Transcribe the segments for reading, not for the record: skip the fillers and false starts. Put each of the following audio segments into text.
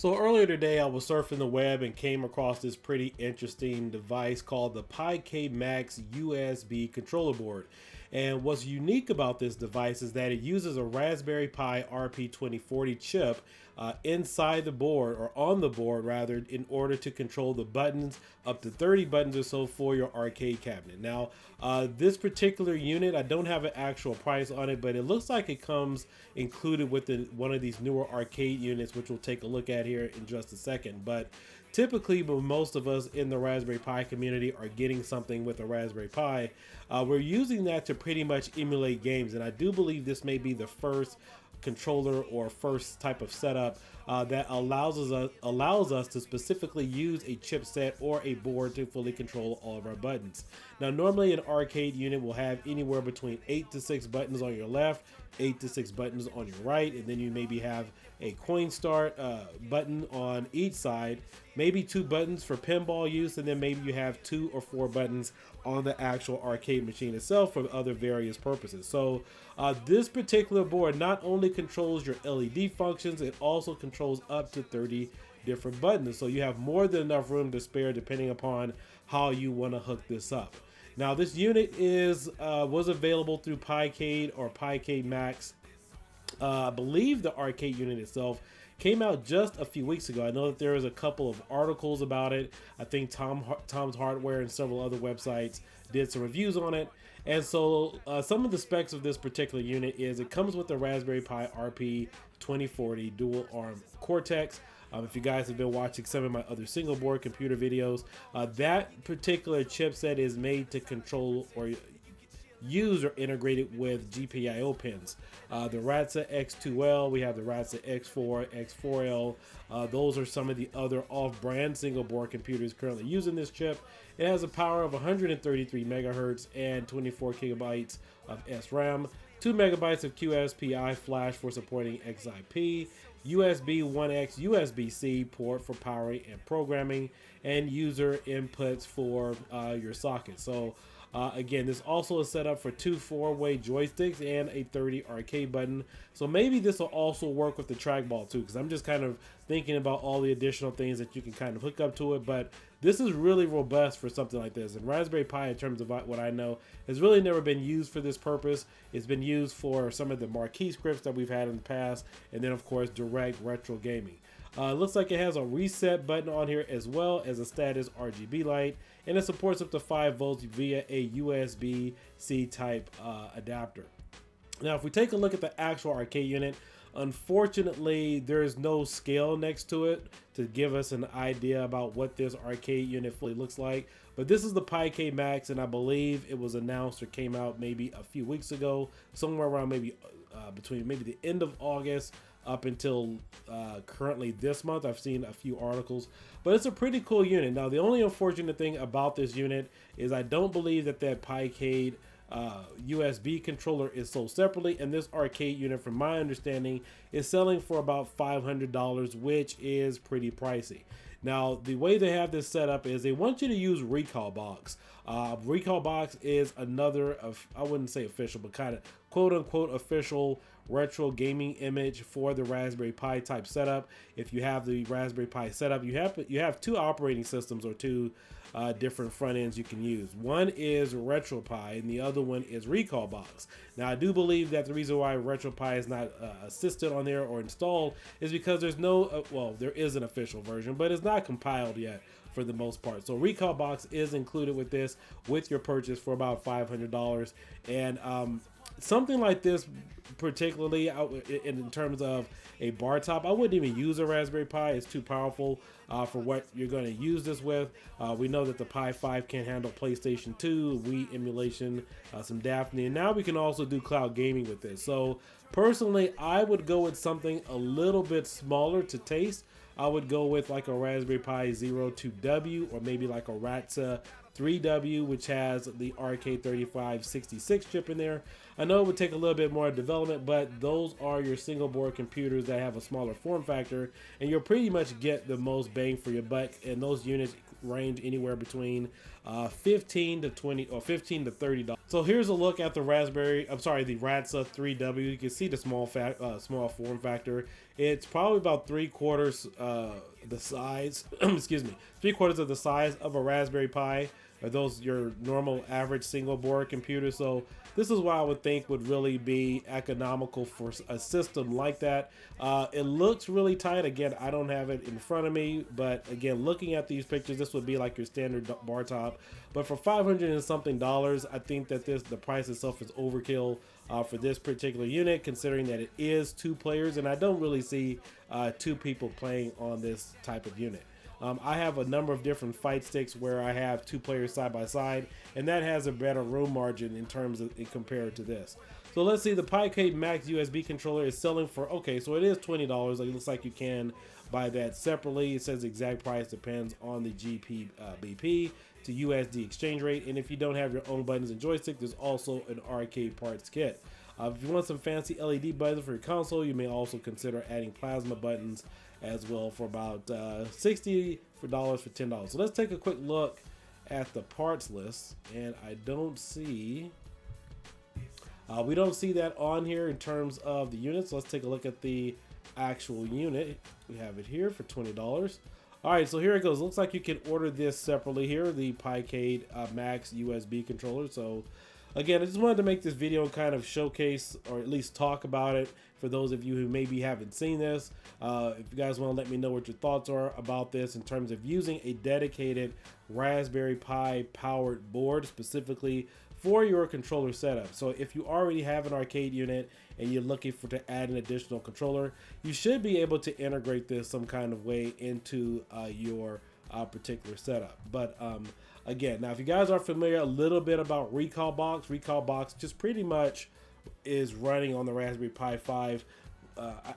So earlier today, I was surfing the web and came across this pretty interesting device called the Picade Max USB controller board. And what's unique about this device is that it uses a Raspberry Pi RP2040 chip inside the board, or on the board rather, in order to control the buttons, up to 30 buttons or so for your arcade cabinet. Now, this particular unit, I don't have an actual price on it, but it looks like it comes included with one of these newer arcade units, which we'll take a look at here in just a second. But typically, most of us in the Raspberry Pi community are getting something with a Raspberry Pi. We're using that to pretty much emulate games, and I do believe this may be the first controller or first type of setup that allows us to specifically use a chipset or a board to fully control all of our buttons. Now, normally an arcade unit will have anywhere between 8 to 6 buttons on your left, 8 to 6 buttons on your right, and then you maybe have a coin start button on each side, maybe 2 buttons for pinball use, and then maybe you have 2 or 4 buttons on the actual arcade machine itself for other various purposes. So this particular board not only controls your LED functions, it also controls up to 30 different buttons. So you have more than enough room to spare depending upon how you want to hook this up. Now, this unit was available through Picade or Picade Max. I believe the arcade unit itself came out just a few weeks ago. I know that there is a couple of articles about it. I think Tom's Hardware and several other websites did some reviews on it. And so some of the specs of this particular unit is it comes with the Raspberry Pi RP2040 dual ARM Cortex. If you guys have been watching some of my other single board computer videos, that particular chipset is made to control or use or integrated with GPIO pins. The RATSA X2L, we have the RATSA X4, X4L. Those are some of the other off-brand single board computers currently using this chip. It has a power of 133 megahertz and 24 gigabytes of SRAM, 2 megabytes of QSPI flash for supporting XIP, USB 1X USB-C port for powering and programming, and user inputs for your socket. So again, this also is set up for 2 4-way joysticks and a 30 arcade button. So maybe this will also work with the trackball too, because I'm just kind of thinking about all the additional things that you can kind of hook up to it. But this is really robust for something like this. And Raspberry Pi, in terms of what I know, has really never been used for this purpose. It's been used for some of the marquee scripts that we've had in the past, and then of course direct retro gaming. Looks like it has a reset button on here as well as a status RGB light, and it supports up to 5 volts via a USB-C type adapter. Now, if we take a look at the actual arcade unit, unfortunately, there is no scale next to it to give us an idea about what this arcade unit fully looks like. But this is the Picade Max, and I believe it was announced or came out maybe a few weeks ago, somewhere around maybe between maybe the end of August up until currently this month. I've seen a few articles, but it's a pretty cool unit. Now, the only unfortunate thing about this unit is I don't believe that Picade USB controller is sold separately, and this arcade unit, from my understanding, is selling for about $500, which is pretty pricey. Now, the way they have this set up is they want you to use Recalbox. Recalbox is another, I wouldn't say official, but kind of quote-unquote official retro gaming image for the Raspberry Pi type setup. If you have the Raspberry Pi setup, you have 2 operating systems or 2 different front ends you can use. One is RetroPie and the other one is Recalbox. Now, I do believe that the reason why RetroPie is not assisted on there or installed is because there's no, well, there is an official version, but it's not compiled yet for the most part. So Recalbox is included with this with your purchase for about $500. And something like this, particularly in terms of a bar top, I wouldn't even use a Raspberry Pi. It's too powerful for what you're going to use this with. We know that the Pi 5 can handle PlayStation 2, Wii emulation, some Daphne, and now we can also do cloud gaming with this. So personally, I would go with something a little bit smaller to taste. I would go with like a Raspberry Pi Zero 2W, or maybe like a RATSA 3W, which has the RK3566 chip in there. I know it would take a little bit more development, but those are your single board computers that have a smaller form factor, and you'll pretty much get the most bang for your buck, and those units range anywhere between 15 to 20 or 15 to $30. So here's a look at the the Ratsa 3W. You can see the small form factor. It's probably about 3/4 the size. Excuse me, 3/4 of the size of a Raspberry Pi. Are those your normal average single board computer? So this is what I would think would really be economical for a system like that. It looks really tight. Again, I don't have it in front of me, but again, looking at these pictures, this would be like your standard bar top. But for $500 and something, I think that the price itself is overkill for this particular unit, considering that it is 2 players, and I don't really see 2 people playing on this type of unit. I have a number of different fight sticks where I have 2 players side by side, and that has a better room margin in terms of compared to this. So let's see, the Picade Max USB controller is selling for, okay, so it is $20. It looks like you can buy that separately. It says the exact price depends on the BP to USD exchange rate, and if you don't have your own buttons and joystick, there's also an arcade parts kit. If you want some fancy LED buttons for your console, you may also consider adding plasma buttons as well for about $60 for $10. So let's take a quick look at the parts list, and I don't see we don't see that on here in terms of the units. Let's take a look at the actual unit. We have it here for $20. All right, so here it goes. Looks like you can order this separately here, the Picade Max USB controller. So again, I just wanted to make this video and kind of showcase, or at least talk about it, for those of you who maybe haven't seen this. If you guys want to let me know what your thoughts are about this in terms of using a dedicated Raspberry Pi powered board specifically for your controller setup. So if you already have an arcade unit and you're looking to add an additional controller, you should be able to integrate this some kind of way into your particular setup. But again, now if you guys are familiar a little bit about Recalbox just pretty much is running on the Raspberry Pi 5.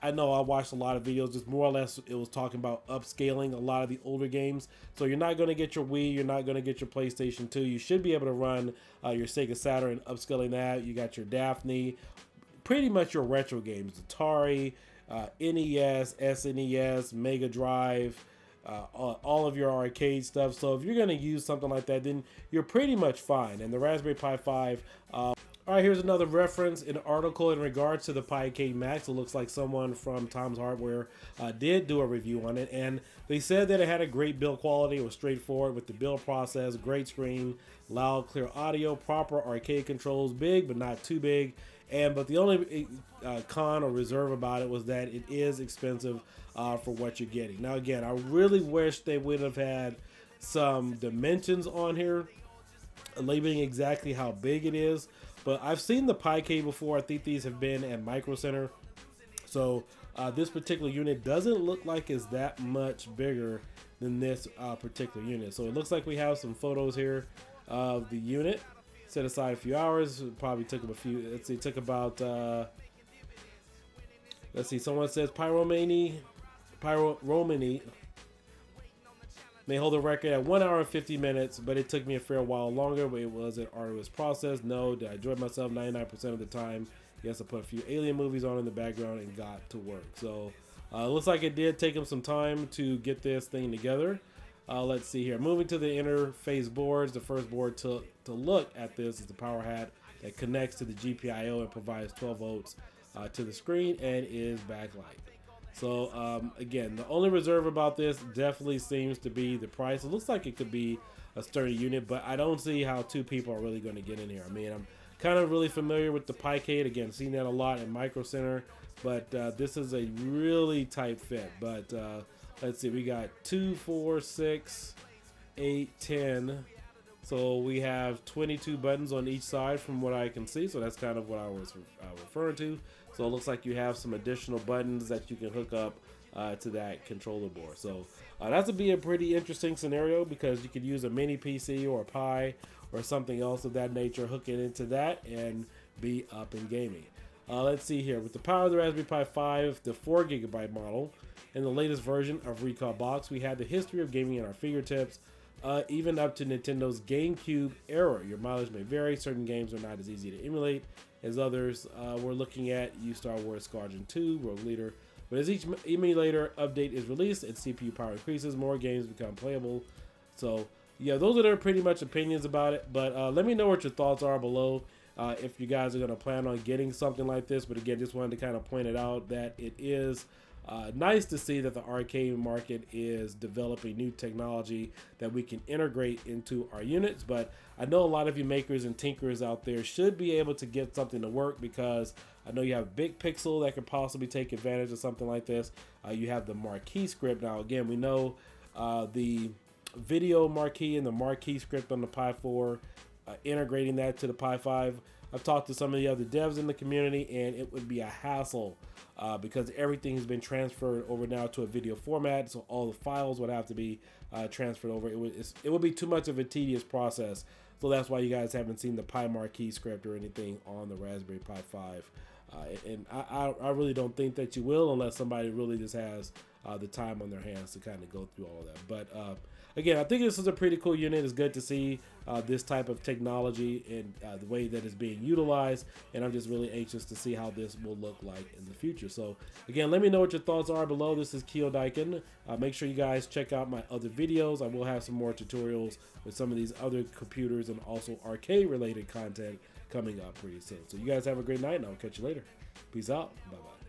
I know I watched a lot of videos, just more or less it was talking about upscaling a lot of the older games. So you're not going to get your Wii, you're not going to get your PlayStation 2. You should be able to run your Sega Saturn, upscaling that. You got your Daphne, pretty much your retro games, Atari, NES, SNES, Mega Drive, all of your arcade stuff. So if you're going to use something like that, then you're pretty much fine. And the Raspberry Pi 5, all right, here's another reference, an article in regards to the Picade Max. It looks like someone from Tom's Hardware did do a review on it, and they said that it had a great build quality. It was straightforward with the build process, great screen, loud, clear audio, proper arcade controls, big but not too big. But the only con or reserve about it was that it is expensive for what you're getting. Now, again, I really wish they would have had some dimensions on here, labeling exactly how big it is. But I've seen the Picade before. I think these have been at Micro Center. So this particular unit doesn't look like it's that much bigger than this particular unit. So it looks like we have some photos here of the unit. Set aside a few hours. It probably took a few. Let's see, it took about. Let's see. Someone says Pimoroni may hold a record at 1 hour and 50 minutes, but it took me a fair while longer. But it was an arduous process. No, did I enjoy myself 99% of the time? Yes, I put a few alien movies on in the background and got to work. So looks like it did take him some time to get this thing together. Let's see here. Moving to the interface boards, the first board to look at this is the power hat that connects to the GPIO and provides 12 volts to the screen and is backlight. So again, the only reserve about this definitely seems to be the price. It looks like it could be a sturdy unit, but I don't see how 2 people are really going to get in here. I mean, I'm kind of really familiar with the Picade. Again, seen that a lot in Micro Center, but this is a really tight fit. But let's see, we got 2, 4, 6, 8, 10. So we have 22 buttons on each side from what I can see. So that's kind of what I was referring to. So it looks like you have some additional buttons that you can hook up to that controller board. So that would be a pretty interesting scenario, because you could use a mini PC or a Pi or something else of that nature, hook it into that and be up in gaming. Let's see here. With the power of the Raspberry Pi 5, the 4GB model, and the latest version of Recalbox, we have the history of gaming at our fingertips, even up to Nintendo's GameCube era. Your mileage may vary. Certain games are not as easy to emulate as others. We're looking at Star Wars Squadron 2, Rogue Leader. But as each emulator update is released and CPU power increases, more games become playable. So yeah, those are their pretty much opinions about it. But let me know what your thoughts are below. If you guys are going to plan on getting something like this. But again, just wanted to kind of point it out that it is nice to see that the arcade market is developing new technology that we can integrate into our units. But I know a lot of you makers and tinkerers out there should be able to get something to work, because I know you have Big Pixel that could possibly take advantage of something like this. You have the marquee script. Now, again, we know the video marquee and the marquee script on the Pi 4, integrating that to the Pi 5. I've talked to some of the other devs in the community, and it would be a hassle because everything has been transferred over now to a video format, so all the files would have to be transferred over. It would be too much of a tedious process, so that's why you guys haven't seen the Pi marquee script or anything on the Raspberry Pi 5. And I really don't think that you will, unless somebody really just has the time on their hands to kind of go through all of that. But again, I think this is a pretty cool unit. It's good to see this type of technology and the way that it's being utilized, and I'm just really anxious to see how this will look like in the future. So again, let me know what your thoughts are below. This is Keo Daikin. Make sure you guys check out my other videos. I will have some more tutorials with some of these other computers and also arcade related content coming up pretty soon. So you guys have a great night, and I'll catch you later. Peace out. Bye-bye.